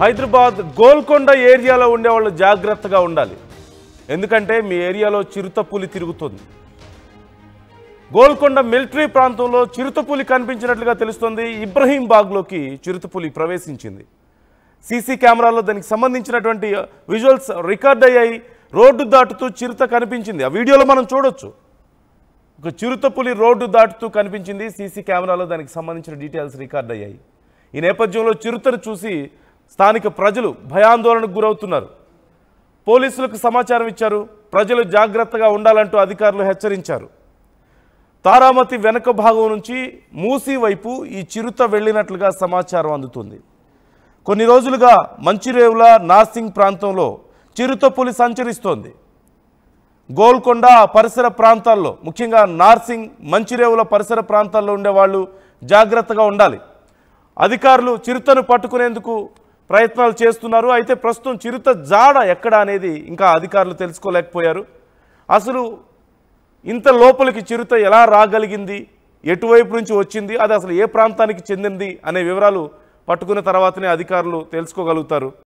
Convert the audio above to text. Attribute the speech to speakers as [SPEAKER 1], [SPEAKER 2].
[SPEAKER 1] హైదరాబాద్ గోల్కొండ ఏరియాలో ఉండేవాళ్ళు జాగ్రత్తగా ఉండాలి. ఎందుకంటే మీ ఏరియాలో చిరుతపులి తిరుగుతుంది. గోల్కొండ మిలిటరీ ప్రాంతంలో చిరుతపులి కనిపించినట్లుగా తెలుస్తుంది. ఇబ్రహీంబాగ్లోకి చిరుతపులి ప్రవేశించింది. సీసీ కెమెరాలో దానికి సంబంధించినటువంటి విజువల్స్ రికార్డ్ అయ్యాయి. రోడ్డు దాటుతూ చిరుత కనిపించింది. ఆ వీడియోలో మనం చూడొచ్చు. ఒక చిరుతపులి రోడ్డు దాటుతూ కనిపించింది. సీసీ కెమెరాలో దానికి సంబంధించిన డీటెయిల్స్ రికార్డ్ అయ్యాయి. ఈ నేపథ్యంలో చిరుతను చూసి స్థానిక ప్రజలు భయాందోళనకు గురవుతున్నారు. పోలీసులకు సమాచారం ఇచ్చారు. ప్రజలు జాగ్రత్తగా ఉండాలంటూ అధికారులు హెచ్చరించారు. తారామతి వెనక భాగం నుంచి మూసీ వైపు ఈ చిరుత వెళ్ళినట్లుగా సమాచారం అందుతుంది. కొన్ని రోజులుగా మంచిరేవుల నార్సింగ్ ప్రాంతంలో చిరుతపులి సంచరిస్తోంది. గోల్కొండ పరిసర ప్రాంతాల్లో, ముఖ్యంగా నార్సింగ్ మంచిరేవుల పరిసర ప్రాంతాల్లో ఉండేవాళ్ళు జాగ్రత్తగా ఉండాలి. అధికారులు చిరుతను పట్టుకునేందుకు ప్రయత్నాలు చేస్తున్నారు. అయితే ప్రస్తుతం చిరుత జాడ ఎక్కడ అనేది ఇంకా అధికారులు తెలుసుకోలేకపోయారు. అసలు ఇంత లోపలికి చిరుత ఎలా రాగలిగింది, ఎటువైపు నుంచి వచ్చింది, అది అసలు ఏ ప్రాంతానికి చెందింది అనే వివరాలు పట్టుకున్న తర్వాతనే అధికారులు తెలుసుకోగలుగుతారు.